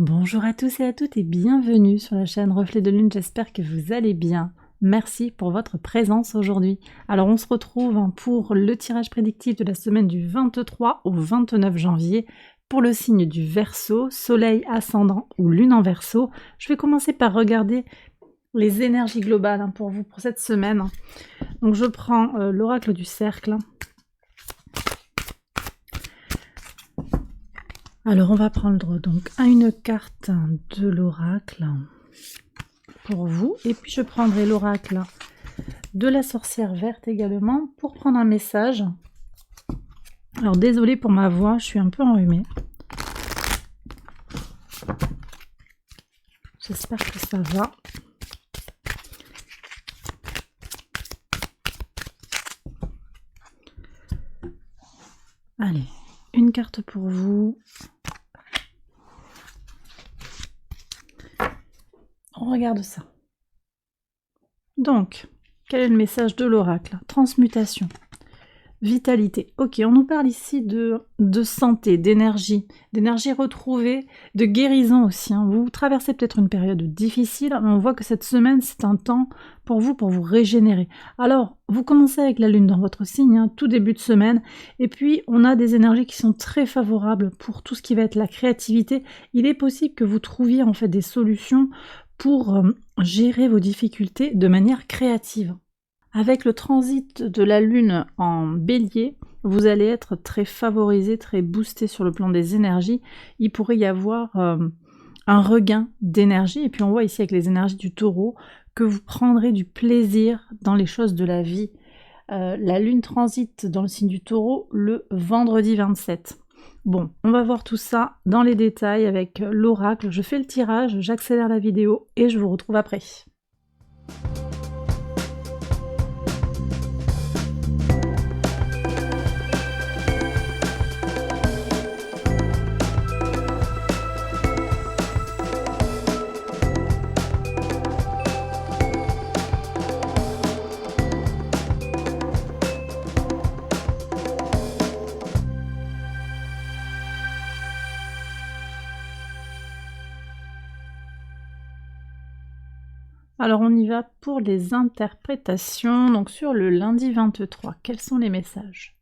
Bonjour à tous et à toutes et bienvenue sur la chaîne Reflet de Lune, j'espère que vous allez bien. Merci pour votre présence aujourd'hui. Alors on se retrouve pour le tirage prédictif de la semaine du 23 au 29 janvier pour le signe du Verseau, Soleil ascendant ou Lune en Verseau. Je vais commencer par regarder les énergies globales pour vous pour cette semaine. Donc je prends l'oracle du cercle. Alors on va prendre donc une carte de l'oracle pour vous et puis je prendrai l'oracle de la sorcière verte également pour prendre un message. Alors désolée pour ma voix, je suis un peu enrhumée. J'espère que ça va. Allez, une carte pour vous. On regarde ça. Donc, quel est le message de l'oracle? Transmutation, vitalité. Ok, on nous parle ici de santé, d'énergie retrouvée, de guérison aussi. Vous traversez peut-être une période difficile, mais on voit que cette semaine, c'est un temps pour vous régénérer. Alors, vous commencez avec la lune dans votre signe, tout début de semaine, et puis on a des énergies qui sont très favorables pour tout ce qui va être la créativité. Il est possible que vous trouviez en fait des solutions pour gérer vos difficultés de manière créative. Avec le transit de la lune en bélier, vous allez être très favorisé, très boosté sur le plan des énergies. Il pourrait y avoir un regain d'énergie. Et puis on voit ici avec les énergies du taureau que vous prendrez du plaisir dans les choses de la vie. La lune transite dans le signe du taureau le vendredi 27. Bon, on va voir tout ça dans les détails avec l'oracle. Je fais le tirage, j'accélère la vidéo et je vous retrouve après. Alors on y va pour les interprétations, donc sur le lundi 23, quels sont les messages?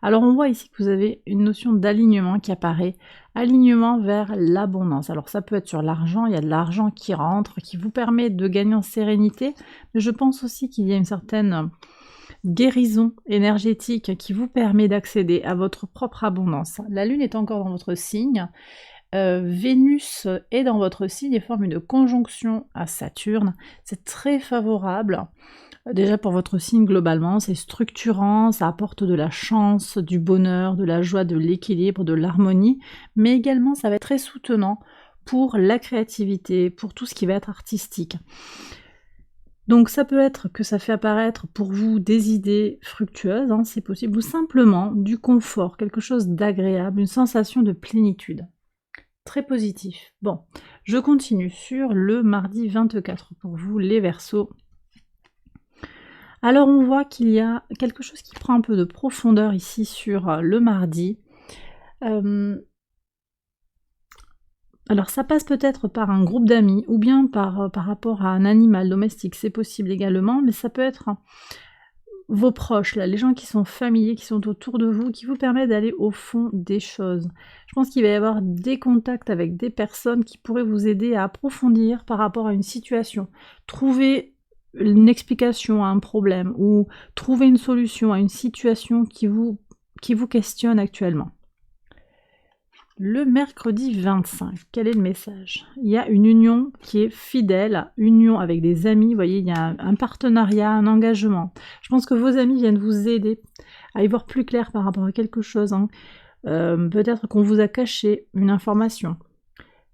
Alors on voit ici que vous avez une notion d'alignement qui apparaît, alignement vers l'abondance. Alors ça peut être sur l'argent, il y a de l'argent qui rentre, qui vous permet de gagner en sérénité, mais je pense aussi qu'il y a une certaine guérison énergétique qui vous permet d'accéder à votre propre abondance. La lune est encore dans votre signe, Vénus est dans votre signe et forme une conjonction à Saturne. C'est très favorable. Déjà pour votre signe globalement, c'est structurant, ça apporte de la chance, du bonheur, de la joie, de l'équilibre, de l'harmonie, mais également ça va être très soutenant pour la créativité, pour tout ce qui va être artistique. Donc ça peut être que ça fait apparaître pour vous des idées fructueuses, c'est possible, ou simplement du confort, quelque chose d'agréable, une sensation de plénitude. Très positif. Bon, je continue sur le mardi 24 pour vous, les Verseaux. Alors on voit qu'il y a quelque chose qui prend un peu de profondeur ici sur le mardi. Alors ça passe peut-être par un groupe d'amis ou bien par rapport à un animal domestique, c'est possible également, mais ça peut être vos proches, là, les gens qui sont familiers, qui sont autour de vous, qui vous permettent d'aller au fond des choses. Je pense qu'il va y avoir des contacts avec des personnes qui pourraient vous aider à approfondir par rapport à une situation. Trouver une explication à un problème ou trouver une solution à une situation qui vous questionne actuellement. Le mercredi 25, quel est le message? Il y a une union qui est fidèle, union avec des amis, vous voyez, il y a un partenariat, un engagement. Je pense que vos amis viennent vous aider à y voir plus clair par rapport à quelque chose. Peut-être qu'on vous a caché une information.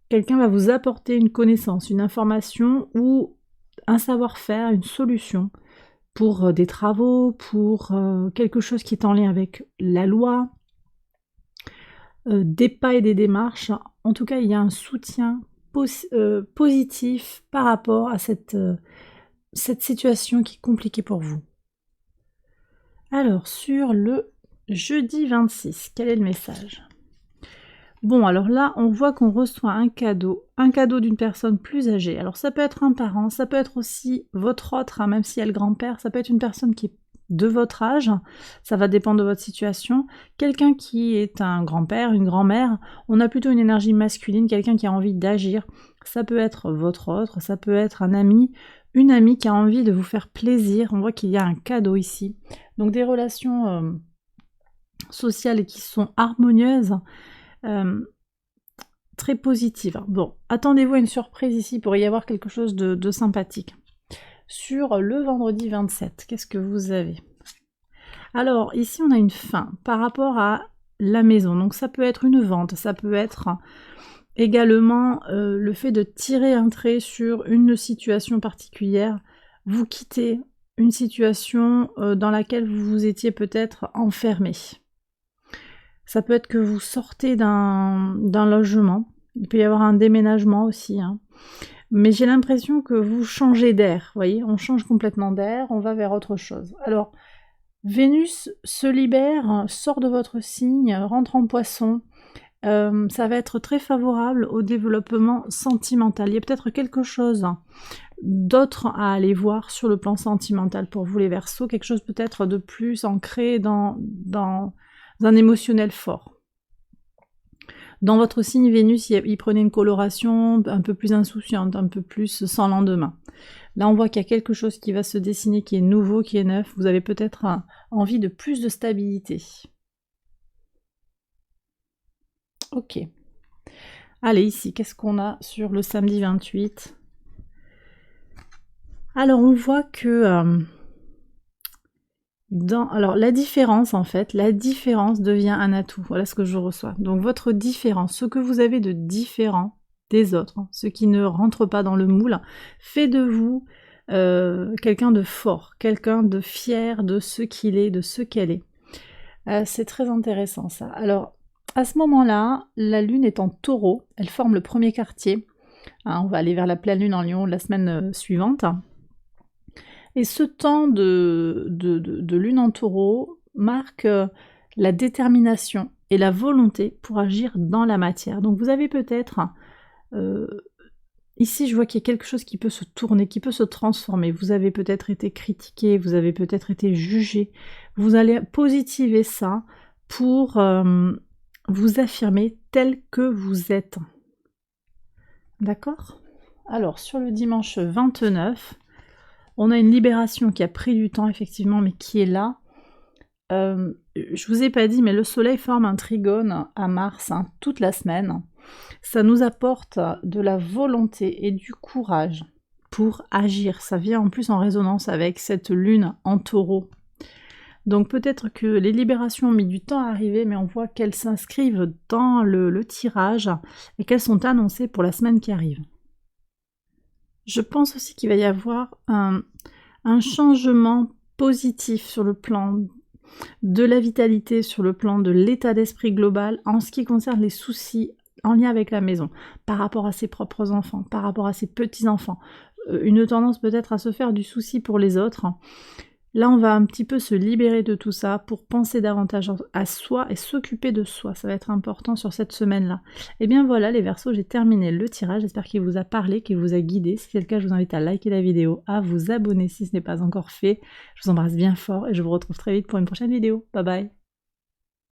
Quelqu'un va vous apporter une connaissance, une information ou un savoir-faire, une solution pour des travaux, pour quelque chose qui est en lien avec la loi, des pas et des démarches. En tout cas, il y a un soutien positif par rapport à cette situation qui est compliquée pour vous. Alors, sur le jeudi 26, quel est le message? Bon, alors là, on voit qu'on reçoit un cadeau d'une personne plus âgée. Alors ça peut être un parent, ça peut être aussi votre autre, hein, même si elle est le grand-père, ça peut être une personne qui est de votre âge, ça va dépendre de votre situation. Quelqu'un qui est un grand-père, une grand-mère, on a plutôt une énergie masculine, quelqu'un qui a envie d'agir. Ça peut être votre autre, ça peut être un ami, une amie qui a envie de vous faire plaisir. On voit qu'il y a un cadeau ici. Donc des relations sociales qui sont harmonieuses, très positives. Bon, attendez-vous à une surprise ici, pour y avoir quelque chose de sympathique. Sur le vendredi 27, qu'est-ce que vous avez? Alors, ici, on a une fin par rapport à la maison. Donc, ça peut être une vente, ça peut être également le fait de tirer un trait sur une situation particulière. Vous quittez une situation dans laquelle vous vous étiez peut-être enfermé. Ça peut être que vous sortez d'un logement. Il peut y avoir un déménagement aussi, hein. Mais j'ai l'impression que vous changez d'air, vous voyez, on change complètement d'air, on va vers autre chose. Alors, Vénus se libère, sort de votre signe, rentre en Poisson. Ça va être très favorable au développement sentimental. Il y a peut-être quelque chose d'autre à aller voir sur le plan sentimental pour vous les Verseaux, quelque chose peut-être de plus ancré dans un émotionnel fort. Dans votre signe Vénus, il prenait une coloration un peu plus insouciante, un peu plus sans lendemain. Là, on voit qu'il y a quelque chose qui va se dessiner, qui est nouveau, qui est neuf. Vous avez peut-être envie de plus de stabilité. Ok. Allez, ici, qu'est-ce qu'on a sur le samedi 28? Alors, on voit que... alors la différence en fait, la différence devient un atout, voilà ce que je reçois. Donc votre différence, ce que vous avez de différent des autres, hein, ce qui ne rentre pas dans le moule, fait de vous quelqu'un de fort, quelqu'un de fier de ce qu'il est, de ce qu'elle est. C'est très intéressant ça. Alors à ce moment-là, la lune est en taureau, elle forme le premier quartier. Hein, on va aller vers la pleine lune en lion la semaine suivante. Et ce temps de lune en taureau marque la détermination et la volonté pour agir dans la matière. Donc vous avez peut-être, ici je vois qu'il y a quelque chose qui peut se tourner, qui peut se transformer. Vous avez peut-être été critiqué, vous avez peut-être été jugé. Vous allez positiver ça pour vous affirmer tel que vous êtes. D'accord? Alors sur le dimanche 29, on a une libération qui a pris du temps, effectivement, mais qui est là. Je vous ai pas dit, mais le soleil forme un trigone à Mars, hein, toute la semaine. Ça nous apporte de la volonté et du courage pour agir. Ça vient en plus en résonance avec cette lune en taureau. Donc peut-être que les libérations ont mis du temps à arriver, mais on voit qu'elles s'inscrivent dans le tirage et qu'elles sont annoncées pour la semaine qui arrive. Je pense aussi qu'il va y avoir un changement positif sur le plan de la vitalité, sur le plan de l'état d'esprit global, en ce qui concerne les soucis en lien avec la maison, par rapport à ses propres enfants, par rapport à ses petits-enfants. Une tendance peut-être à se faire du souci pour les autres. Là, on va un petit peu se libérer de tout ça pour penser davantage à soi et s'occuper de soi. Ça va être important sur cette semaine-là. Et bien voilà les Verseaux, j'ai terminé le tirage. J'espère qu'il vous a parlé, qu'il vous a guidé. Si c'est le cas, je vous invite à liker la vidéo, à vous abonner si ce n'est pas encore fait. Je vous embrasse bien fort et je vous retrouve très vite pour une prochaine vidéo. Bye bye!